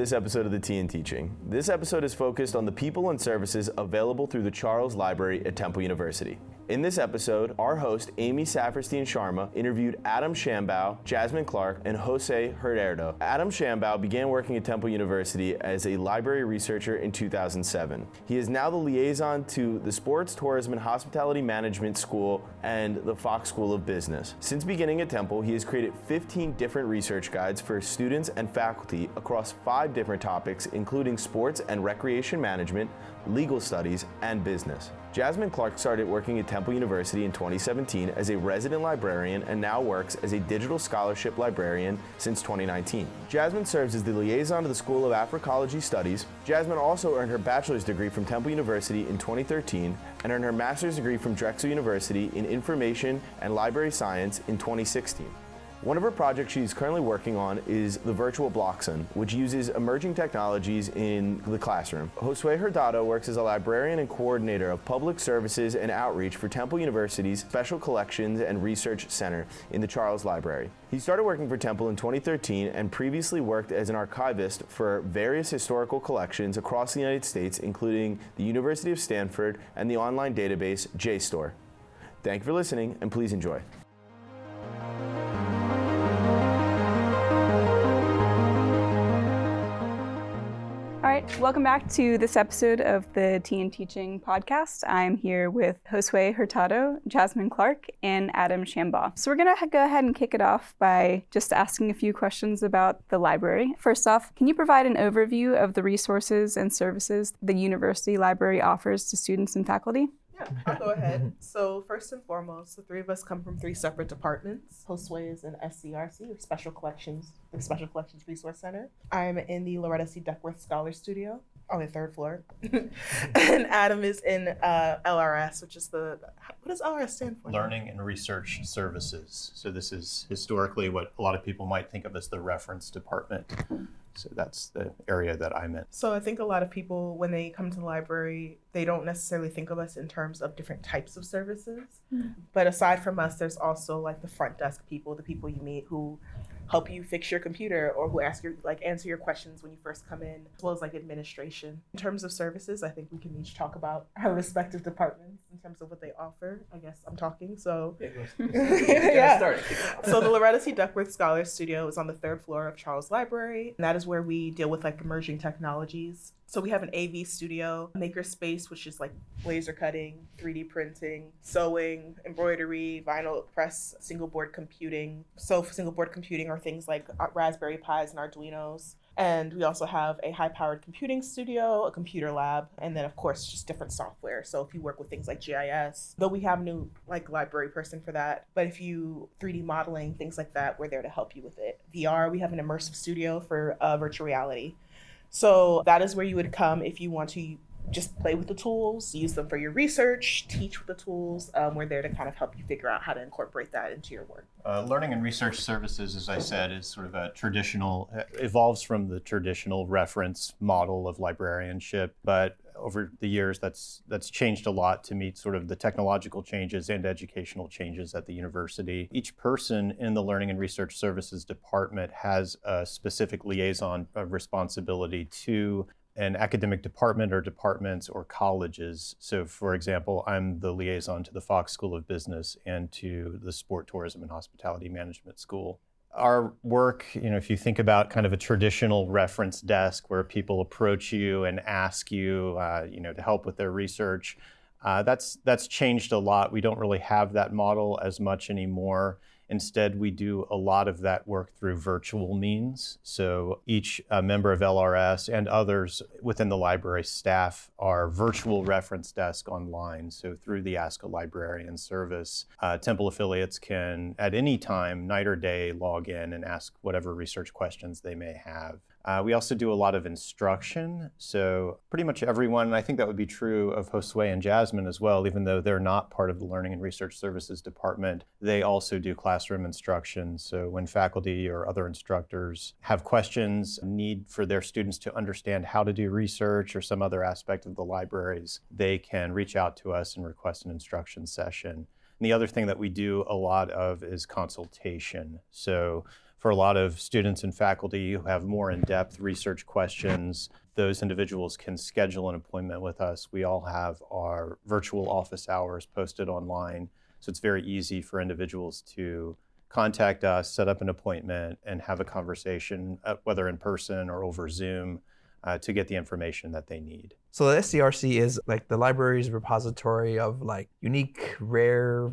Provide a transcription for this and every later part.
this episode of the Tea and Teaching. This episode is focused on the people and services available through the Charles Library at Temple University. In this episode, our host, Amy Saperstein-Sharma, interviewed Adam Shambaugh, Jasmine Clark, and Josue Hurtado. Adam Shambaugh began working at Temple University as a library researcher in 2007. He is now the liaison to the Sports, Tourism, and Hospitality Management School and the Fox School of Business. Since beginning at Temple, he has created 15 different research guides for students and faculty across 5 different topics, including sports and recreation management, legal studies, and business. Jasmine Clark started working at Temple University in 2017 as a resident librarian and now works as a digital scholarship librarian since 2019. Jasmine serves as the liaison to the School of Africology Studies. Jasmine also earned her bachelor's degree from Temple University in 2013 and earned her master's degree from Drexel University in Information and Library Science in 2016. One of her projects she's currently working on is the Virtual Blockson, which uses emerging technologies in the classroom. Josue Hurtado works as a librarian and coordinator of public services and outreach for Temple University's Special Collections and Research Center in the Charles Library. He started working for Temple in 2013 and previously worked as an archivist for various historical collections across the United States, including the University of Stanford and the online database JSTOR. Thank you for listening, and please enjoy. All right, welcome back to this episode of the Tea and Teaching podcast. I'm here with Josue Hurtado, Jasmine Clark, and Adam Shambaugh. So we're gonna go ahead and kick it off by just asking a few questions about the library. First off, can you provide an overview of the resources and services the university library offers to students and faculty? Yeah, I'll go ahead. So first and foremost, the 3 of us come from 3 separate departments. Josue is in SCRC, or Special Collections, the Special Collections Resource Center. I'm in the Loretta C. Duckworth Scholar Studio on the 3rd floor. And Adam is in LRS, which is what does LRS stand for? Learning and Research Services. So this is historically what a lot of people might think of as the reference department. So that's the area that I'm in. So I think a lot of people, when they come to the library, they don't necessarily think of us in terms of different types of services. Mm-hmm. But aside from us, there's also like the front desk people, the people you meet who help you fix your computer or who answer your questions when you first come in, as well as like administration. In terms of services, I think we can each talk about our respective departments in terms of what they offer. I guess I'm talking, so. Yeah. So the Loretta C. Duckworth Scholar Studio is on the 3rd floor of Charles Library, and that is where we deal with like emerging technologies. So we have an AV studio, makerspace, which is like laser cutting, 3D printing, sewing, embroidery, vinyl press, single board computing. So for single board computing are things like Raspberry Pis and Arduinos. And we also have a high-powered computing studio, a computer lab, and then of course just different software. So if you work with things like GIS, though we have a new like library person for that, but if you 3D modeling, things like that, we're there to help you with it. VR, we have an immersive studio for virtual reality. So that is where you would come if you want to just play with the tools, use them for your research, teach with the tools. We're there to kind of help you figure out how to incorporate that into your work. Learning and Research Services, as I said, is sort of a traditional, evolves from the traditional reference model of librarianship, but over the years that's changed a lot to meet sort of the technological changes and educational changes at the university. Each person in the Learning and Research Services department has a specific liaison responsibility to an academic department or departments or colleges. So for example, I'm the liaison to the Fox School of Business and to the Sport, Tourism, and Hospitality Management School. Our work, if you think about kind of a traditional reference desk where people approach you and ask you, to help with their research, that's changed a lot. We don't really have that model as much anymore. Instead, we do a lot of that work through virtual means. So each member of LRS and others within the library staff are virtual reference desk online. So through the Ask a Librarian service, Temple affiliates can at any time, night or day, log in and ask whatever research questions they may have. We also do a lot of instruction. So pretty much everyone, and I think that would be true of Josue and Jasmine as well, even though they're not part of the Learning and Research Services department, they also do classroom instruction. So when faculty or other instructors have questions, need for their students to understand how to do research or some other aspect of the libraries, they can reach out to us and request an instruction session. And the other thing that we do a lot of is consultation. So For a lot of students and faculty who have more in-depth research questions, those individuals can schedule an appointment with us. We all have our virtual office hours posted online, so it's very easy for individuals to contact us, set up an appointment, and have a conversation, whether in person or over Zoom, to get the information that they need. So the SCRC is like the library's repository of like unique, rare,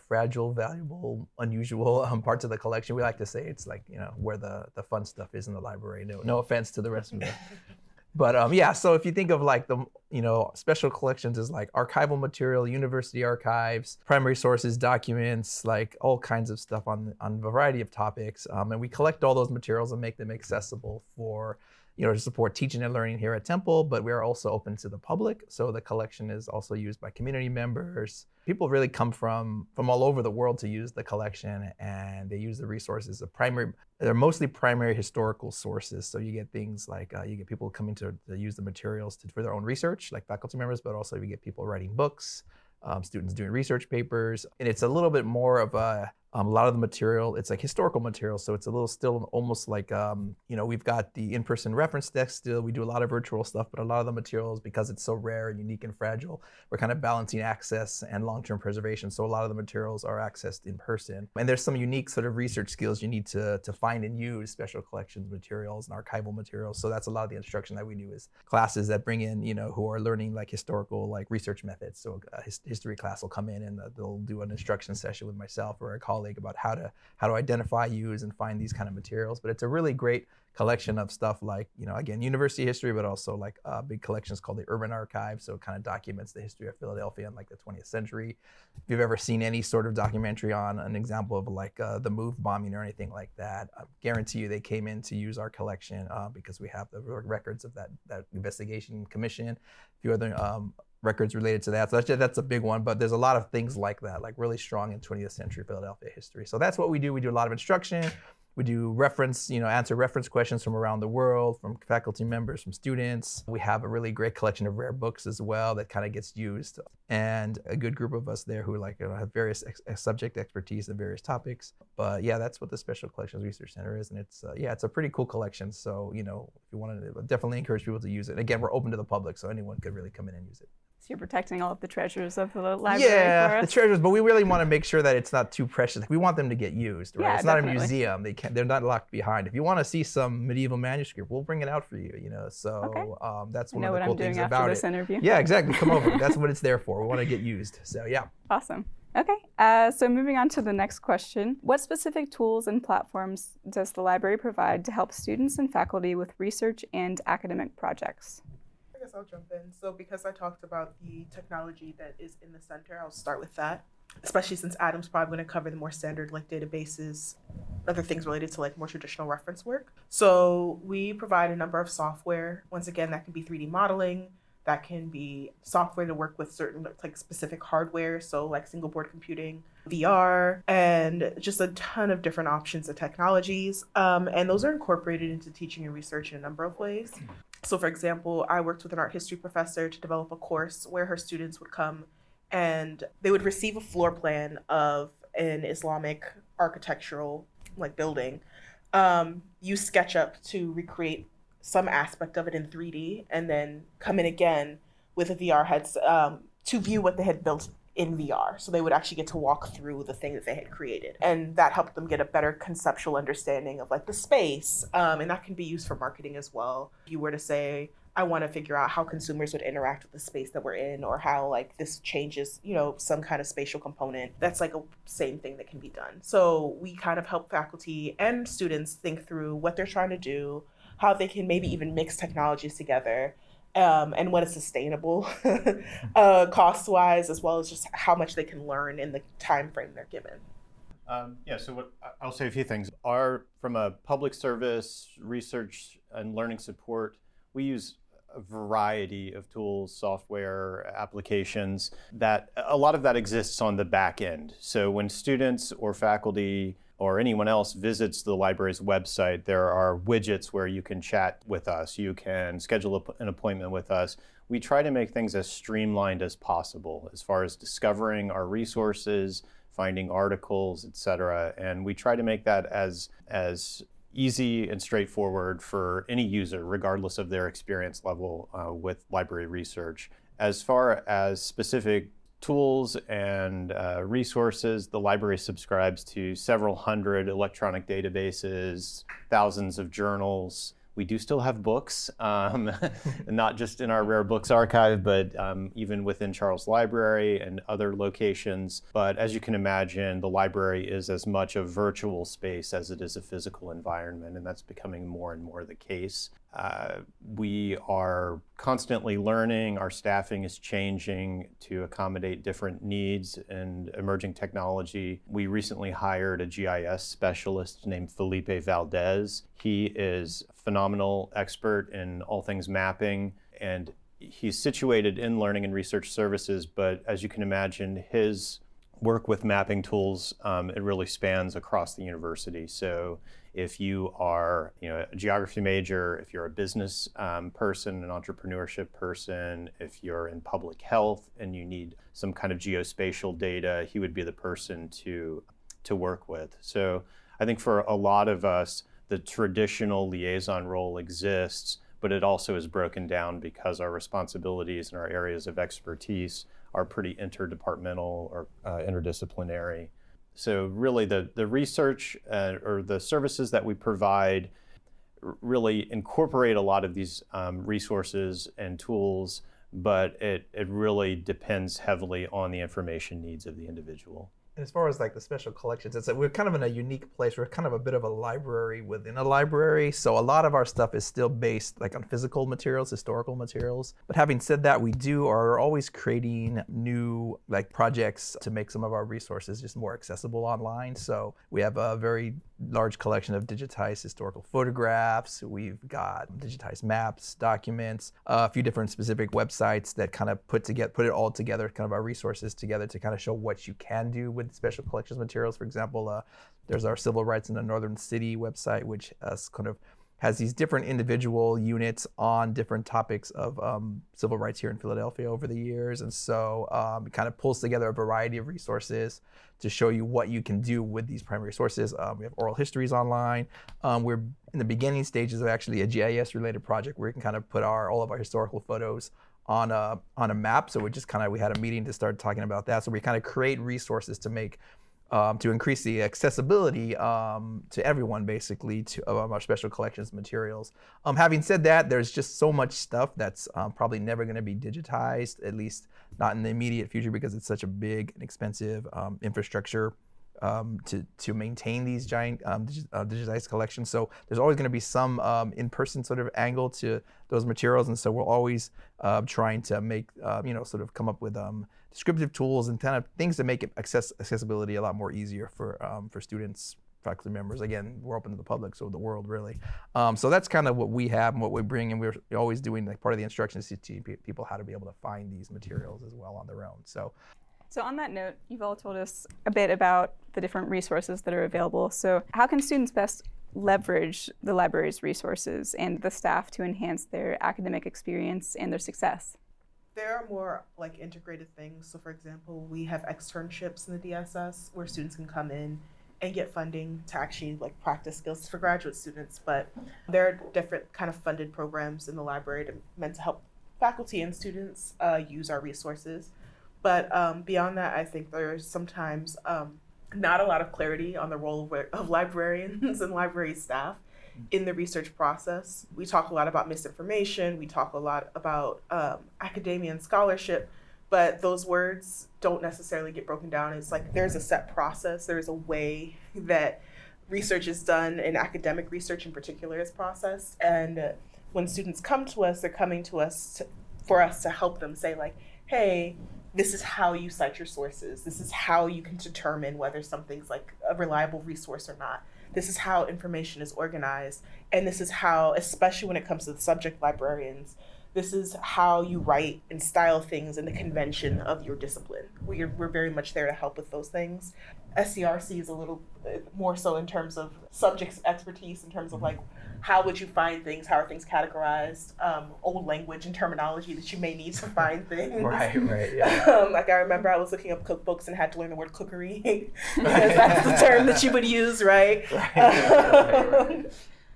fragile, valuable, unusual parts of the collection. We like to say it's like, where the fun stuff is in the library. No offense to the rest of it. But yeah, so if you think of like the, special collections is like archival material, university archives, primary sources, documents, like all kinds of stuff on a variety of topics. And we collect all those materials and make them accessible for, to support teaching and learning here at Temple, but we are also open to the public. So the collection is also used by community members. People really come from all over the world to use the collection, and they use the resources. They're mostly primary historical sources. So you get things like, you get people coming to use the materials for their own research, like faculty members, but also you get people writing books, students doing research papers. And it's a little bit more of a lot of the material, it's like historical material, so it's a little still almost like, we've got the in-person reference desk still. We do a lot of virtual stuff, but a lot of the materials, because it's so rare and unique and fragile, we're kind of balancing access and long-term preservation. So a lot of the materials are accessed in person. And there's some unique sort of research skills you need to find and use special collections materials and archival materials. So that's a lot of the instruction that we do is classes that bring in, who are learning like historical like research methods. So a history class will come in and they'll do an instruction session with myself or a colleague about how to identify, use, and find these kind of materials. But it's a really great collection of stuff like, again, university history, but also like big collections called the Urban Archive. So it kind of documents the history of Philadelphia in like the 20th century. If you've ever seen any sort of documentary on an example of like the Move bombing or anything like that, I guarantee you they came in to use our collection because we have the records of that investigation commission, a few other records related to that. So that's a big one, but there's a lot of things like that, like really strong in 20th century Philadelphia history. So that's what we do. We do a lot of instruction. We do reference, answer reference questions from around the world, from faculty members, from students. We have a really great collection of rare books as well that kind of gets used. And a good group of us there who have various subject expertise in various topics. But yeah, that's what the Special Collections Research Center is. And it's a pretty cool collection. So, if you want to, definitely encourage people to use it. Again, we're open to the public, so anyone could really come in and use it. So you're protecting all of the treasures of the library for Yeah, us? the treasures, but we really want to make sure that it's not too precious. We want them to get used, right? Yeah, it's not definitely. a museum. They're not locked behind. If you want to see some medieval manuscript, we'll bring it out for you, So Okay. that's I one know of the what cool I'm doing things after about this it. interview. Yeah, exactly. Come over. That's what it's there for. We want to get used. So yeah. Awesome. Okay, so moving on to the next question. What specific tools and platforms does the library provide to help students and faculty with research and academic projects? I guess I'll jump in. So because I talked about the technology that is in the center, I'll start with that, especially since Adam's probably going to cover the more standard like databases, other things related to like more traditional reference work. So we provide a number of software. Once again, that can be 3D modeling, that can be software to work with certain like specific hardware, so like single board computing, VR, and just a ton of different options of technologies. And those are incorporated into teaching and research in a number of ways. So for example, I worked with an art history professor to develop a course where her students would come and they would receive a floor plan of an Islamic architectural like building, use SketchUp to recreate some aspect of it in 3D, and then come in again with a VR headset to view what they had built in VR. So they would actually get to walk through the thing that they had created. And that helped them get a better conceptual understanding of like the space. And that can be used for marketing as well. If you were to say, I want to figure out how consumers would interact with the space that we're in, or how like this changes, some kind of spatial component, that's like a same thing that can be done. So we kind of help faculty and students think through what they're trying to do, how they can maybe even mix technologies together, and what is sustainable cost-wise, as well as just how much they can learn in the time frame they're given. So I'll say a few things. From a public service, research, and learning support, we use a variety of tools, software, applications, that a lot of that exists on the back end. So when students or faculty or anyone else visits the library's website, there are widgets where you can chat with us. You can schedule an appointment with us. We try to make things as streamlined as possible as far as discovering our resources, finding articles, etc. And we try to make that as easy and straightforward for any user, regardless of their experience level with library research. As far as specific tools and resources, the library subscribes to several hundred electronic databases, thousands of journals. We do still have books, not just in our rare books archive, but even within Charles Library and other locations. But as you can imagine, the library is as much a virtual space as it is a physical environment, and that's becoming more and more the case. We are constantly learning. Our staffing is changing to accommodate different needs and emerging technology. We recently hired a GIS specialist named Felipe Valdez. He is a phenomenal expert in all things mapping, and he's situated in learning and research services, but as you can imagine, his work with mapping tools, it really spans across the university. So if you are a geography major, if you're a business person, an entrepreneurship person, if you're in public health and you need some kind of geospatial data, he would be the person to work with. So I think for a lot of us, the traditional liaison role exists, but it also is broken down because our responsibilities and our areas of expertise are pretty interdepartmental or interdisciplinary. So really the research or the services that we provide really incorporate a lot of these resources and tools, but it really depends heavily on the information needs of the individual. And as far as like the special collections, it's like we're kind of in a unique place. We're kind of a bit of a library within a library. So a lot of our stuff is still based like on physical materials, historical materials. But having said that, we are always creating new like projects to make some of our resources just more accessible online. So we have a very large collection of digitized historical photographs. We've got digitized maps, documents, a few different specific websites that kind of put it all together, kind of our resources together to kind of show what you can do with special collections materials. For example, there's our Civil Rights in the Northern City website, which kind of has these different individual units on different topics of civil rights here in Philadelphia over the years. And so it kind of pulls together a variety of resources to show you what you can do with these primary sources. We have oral histories online. We're in the beginning stages of actually a GIS-related project where we can kind of put all of our historical photos on a map. So we had a meeting to start talking about that. So we kind of create resources to make to increase the accessibility to everyone, basically, of our special collections materials. Having said that, there's just so much stuff that's probably never going to be digitized, at least not in the immediate future, because it's such a big and expensive infrastructure to maintain these giant digitized collections. So there's always going to be some in-person sort of angle to those materials, and so we're always trying to make sort of come up with descriptive tools and kind of things to make accessibility a lot more easier for students, faculty members. Again, we're open to the public, so the world really. So that's kind of what we have and what we bring, and we're always doing like part of the instructions to teach people how to be able to find these materials as well on their own. So on that note, you've all told us a bit about the different resources that are available. So how can students best leverage the library's resources and the staff to enhance their academic experience and their success? There are more like integrated things. So for example, we have externships in the DSS where students can come in and get funding to actually like practice skills for graduate students. But there are different kind of funded programs in the library meant to help faculty and students use our resources. But beyond that, I think there's sometimes not a lot of clarity on the role of librarians and library staff in the research process. We talk a lot about misinformation. We talk a lot about academia and scholarship, but those words don't necessarily get broken down. It's like there's a set process. There's a way that research is done, and academic research in particular is processed. And when students come to us, they're coming to us for us to help them say like, hey, this is how you cite your sources. This is how you can determine whether something's like a reliable resource or not. This is how information is organized. And this is how, especially when it comes to the subject librarians, this is how you write and style things in the convention of your discipline. We're very much there to help with those things. SCRC is a little more so in terms of subject expertise, in terms of like how would you find things? How are things categorized? Old language and terminology that you may need to find things. Right, yeah. Like I remember I was looking up cookbooks and had to learn the word cookery because that's the term that you would use, right? Right.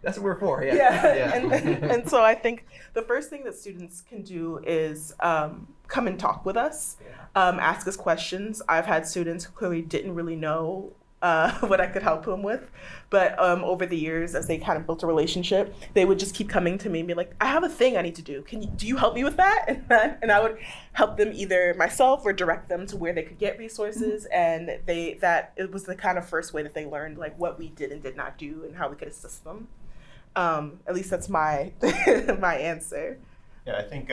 That's what we're for, yeah. And so I think the first thing that students can do is come and talk with us, ask us questions. I've had students who clearly didn't really know what I could help them with. But over the years, as they kind of built a relationship, they would just keep coming to me and be like, I have a thing I need to do. Do you help me with that? And I would help them either myself or direct them to where they could get resources. And it was the kind of first way that they learned like what we did and did not do and how we could assist them. At least that's my my answer. Yeah, I think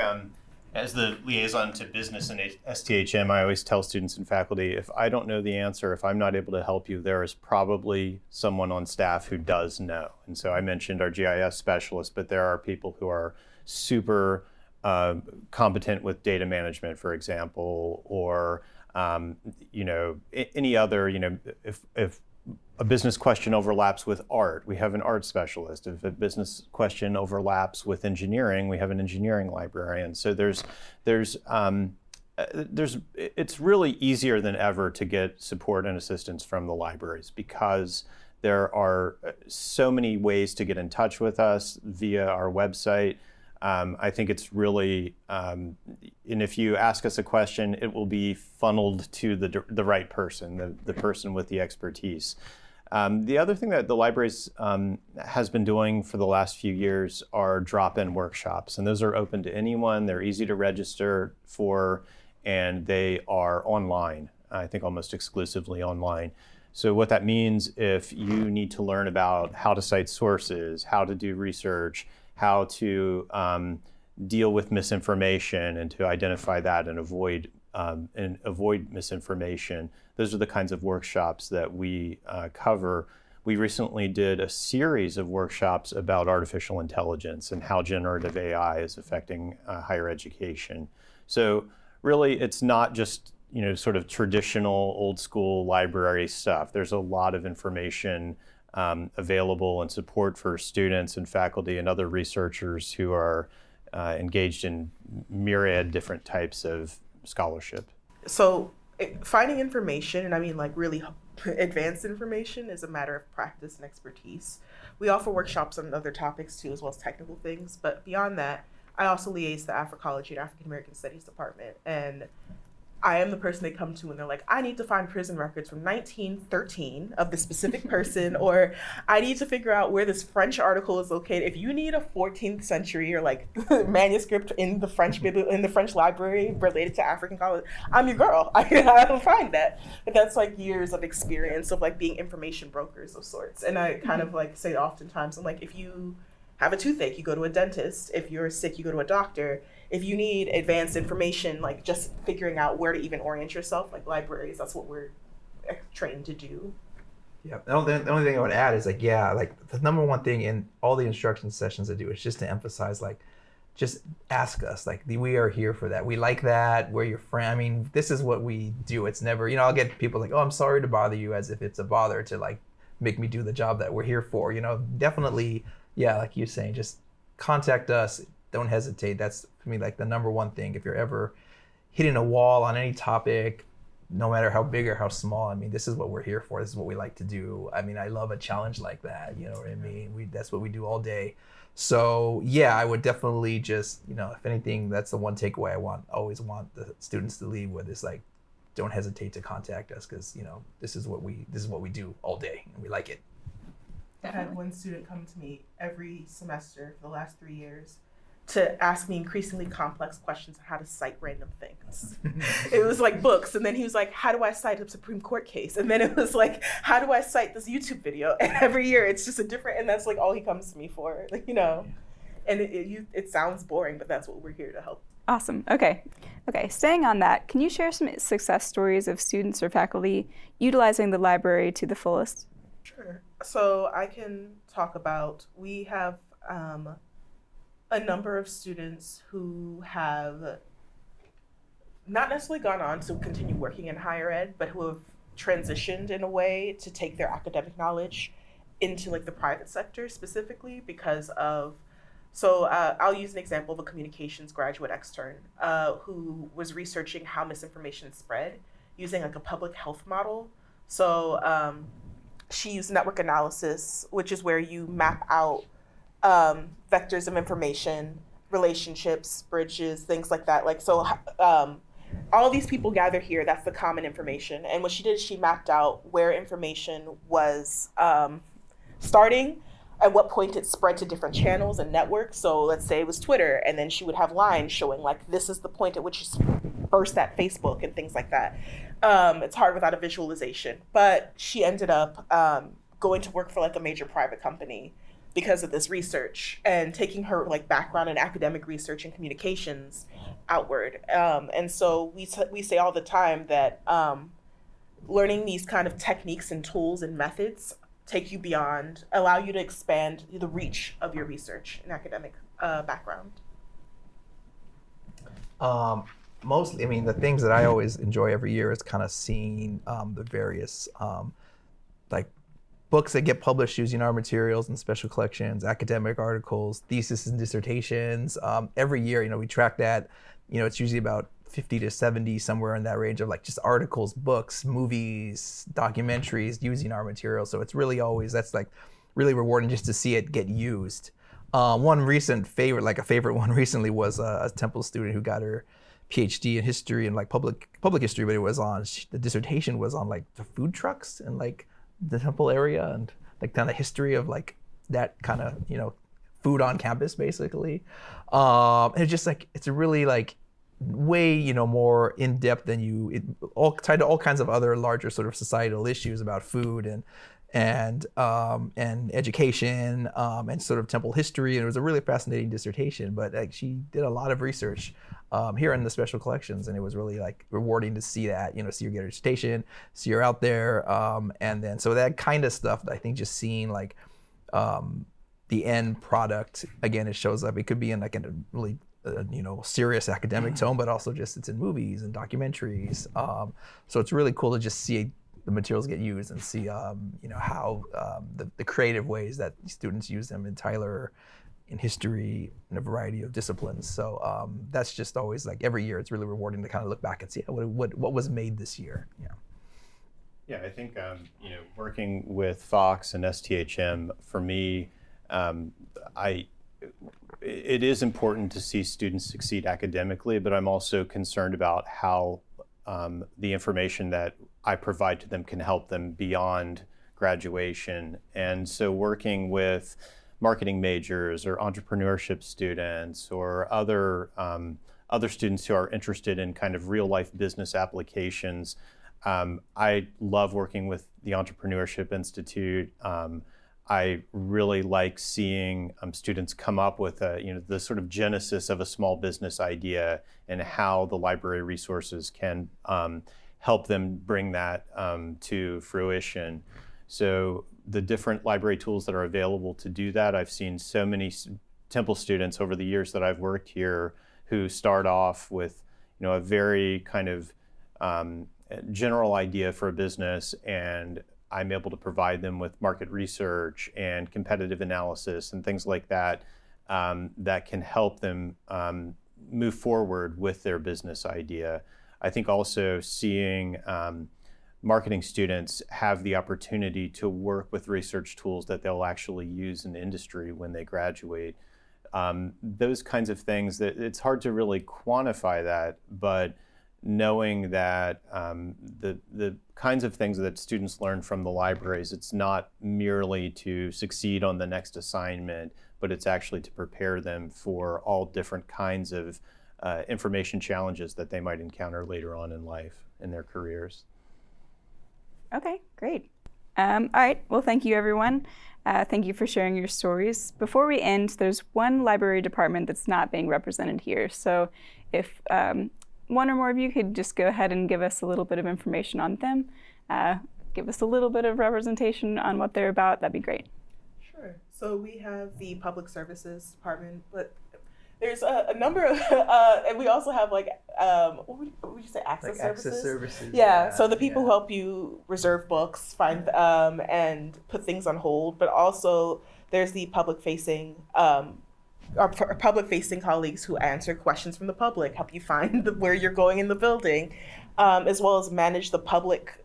as the liaison to business and STHM, I always tell students and faculty, if I don't know the answer, if I'm not able to help you, there is probably someone on staff who does know. And so I mentioned our GIS specialist, but there are people who are super competent with data management, for example, or any other, if a business question overlaps with art, we have an art specialist. If a business question overlaps with engineering, we have an engineering librarian. So it's really easier than ever to get support and assistance from the libraries because there are so many ways to get in touch with us via our website. I think it's really, and if you ask us a question, it will be funneled to the right person, the person with the expertise. The other thing that the libraries has been doing for the last few years are drop-in workshops, and those are open to anyone. They're easy to register for, and they are online, I think almost exclusively online. So what that means, if you need to learn about how to cite sources, how to do research, how to deal with misinformation and to identify that and avoid misinformation, those are the kinds of workshops that we cover. We recently did a series of workshops about artificial intelligence and how generative AI is affecting higher education. So really, it's not just sort of traditional old school library stuff. There's a lot of information available and support for students and faculty and other researchers who are engaged in myriad different types of scholarship. So finding information, and I mean like really advanced information, is a matter of practice and expertise. We offer workshops on other topics too, as well as technical things. But beyond that, I also liaise the Africology and African American Studies department. And I am the person they come to when they're like, I need to find prison records from 1913 of this specific person, or I need to figure out where this French article is located. If you need a 14th century or like manuscript in the French library related to African college, I'm your girl. I'll find that. But that's like years of experience of like being information brokers of sorts. And I kind of like say oftentimes, I'm like, if you have a toothache, you go to a dentist. If you're sick, you go to a doctor. If you need advanced information, like just figuring out where to even orient yourself, like libraries, that's what we're trained to do. Yeah, the only thing I would add is like the number one thing in all the instruction sessions I do is just to emphasize, like, just ask us. Like, we are here for that. We like that. We're your friend. I mean, this is what we do. It's never, I'll get people like, oh, I'm sorry to bother you, as if it's a bother to like make me do the job that we're here for. Definitely, yeah, like you're saying, just contact us. Don't hesitate. That's, for me, like the number one thing. If you're ever hitting a wall on any topic, no matter how big or how small, I mean, this is what we're here for. This is what we like to do. I mean, I love a challenge like that. You know what I mean? That's what we do all day. So yeah, I would definitely just, if anything, that's the one takeaway I always want the students to leave with, is like, don't hesitate to contact us, because this is what we do all day, and we like it. I had one student come to me every semester for the last 3 years to ask me increasingly complex questions on how to cite random things. It was like books, and then he was like, how do I cite a Supreme Court case? And then it was like, how do I cite this YouTube video? And every year it's just a different, and that's like all he comes to me for, like, and it sounds boring, but that's what we're here to help. Awesome. Okay, staying on that, can you share some success stories of students or faculty utilizing the library to the fullest? Sure. So I can talk about, we have a number of students who have not necessarily gone on to continue working in higher ed, but who have transitioned in a way to take their academic knowledge into like the private sector specifically because of, so I'll use an example of a communications graduate extern who was researching how misinformation spread using like a public health model. So she used network analysis, which is where you map out vectors of information, relationships, bridges, things like that. Like, so all these people gather here, that's the common information. And what she did is she mapped out where information was starting, at what point it spread to different channels and networks. So let's say it was Twitter, and then she would have lines showing like, this is the point at which it's burst at Facebook and things like that. It's hard without a visualization. But she ended up going to work for like a major private company because of this research and taking her like background in academic research and communications outward. And so we say all the time that learning these kind of techniques and tools and methods take you beyond, allow you to expand the reach of your research and academic background. Mostly, I mean, the things that I always enjoy every year is kind of seeing the various like books that get published using our materials and special collections, academic articles, theses and dissertations. Every year, you know, we track that. You know, it's usually about 50 to 70, somewhere in that range of like just articles, books, movies, documentaries using our materials. So it's really always, that's like really rewarding just to see it get used. One recent favorite, like a favorite one recently was a Temple student who got her PhD in history and like public history, but it was on, the dissertation was on like the food trucks and like the Temple area and like kind of history of like that kind of, you know, food on campus basically. And it's just like, it's a really like way, you know, more in depth than all tied to all kinds of other larger sort of societal issues about food and education and sort of Temple history. And it was a really fascinating dissertation, but like she did a lot of research here in the special collections, and it was really like rewarding to see that, you know, see her get her dissertation, see her out there, and then so that kind of stuff. I think just seeing like the end product again, it shows up. It could be in like a really you know, serious academic tone, but also just it's in movies and documentaries. So it's really cool to just see the materials get used and see you know, how the creative ways that students use them in Tyler, in history, in a variety of disciplines. So that's just always like every year it's really rewarding to kind of look back and see what was made this year. Yeah. Yeah, I think you know, working with Fox and STHM for me, it is important to see students succeed academically, but I'm also concerned about how the information that I provide to them can help them beyond graduation. And so working with marketing majors or entrepreneurship students or other students who are interested in kind of real life business applications, I love working with the Entrepreneurship Institute. I really like seeing students come up with you know, the sort of genesis of a small business idea and how the library resources can help them bring that to fruition. So the different library tools that are available to do that, I've seen so many Temple students over the years that I've worked here who start off with, you know, a very kind of general idea for a business, and I'm able to provide them with market research and competitive analysis and things like that that can help them move forward with their business idea. I think also seeing marketing students have the opportunity to work with research tools that they'll actually use in industry when they graduate. Those kinds of things that it's hard to really quantify that, but knowing that the kinds of things that students learn from the libraries, it's not merely to succeed on the next assignment, but it's actually to prepare them for all different kinds of information challenges that they might encounter later on in life, in their careers. Okay, great. All right, well, thank you, everyone. Thank you for sharing your stories. Before we end, there's one library department that's not being represented here. So if one or more of you could just go ahead and give us a little bit of information on them, give us a little bit of representation on what they're about, that'd be great. Sure. So we have the Public Services Department, but There's a number of, and we also have like, what would you say, access Like services? access services. Yeah, so the people who help you reserve books, find and put things on hold, but also there's the public-facing, our public-facing colleagues who answer questions from the public, help you find where you're going in the building, as well as manage the public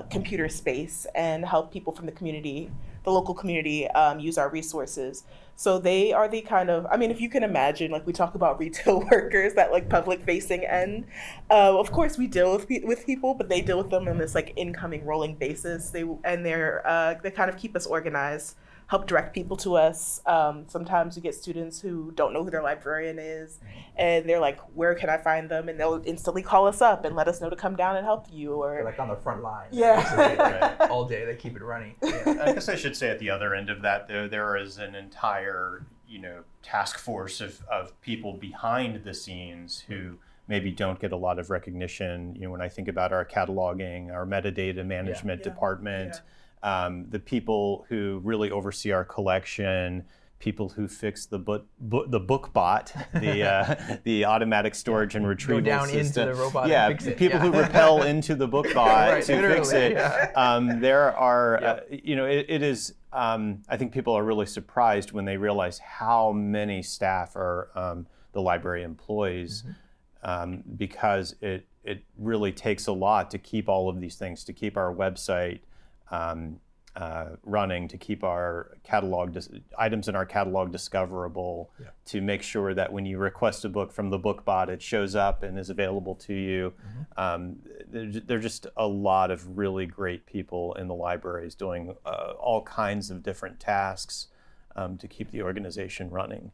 computer space and help people from the community, the local community, use our resources. So they are the kind of, I mean, if you can imagine, like we talk about retail workers, that like public facing end, of course we deal with people, but they deal with them on this like incoming rolling basis. They kind of keep us organized, help direct people to us. Sometimes we get students who don't know who their librarian is, and they're like, where can I find them? And they'll instantly call us up and let us know to come down and help you. Or They're like on the front line. Yeah. All day they keep it running. Yeah. I guess I should say at the other end of that, though, there is an entire, task force of people behind the scenes who maybe don't get a lot of recognition. When I think about our cataloging, our metadata management department, the people who really oversee our collection, people who fix the book bot, the automatic storage and retrieval Go down system. into the robot and fix it. People who rappel into the book bot Right, to fix literally, it. There are, it is. I think people are really surprised when they realize how many staff are the library employs, because it really takes a lot to keep all of these things, to keep our website running, to keep our catalog items in our catalog discoverable, to make sure that when you request a book from the BookBot, it shows up and is available to you. There are just a lot of really great people in the libraries doing all kinds of different tasks to keep the organization running.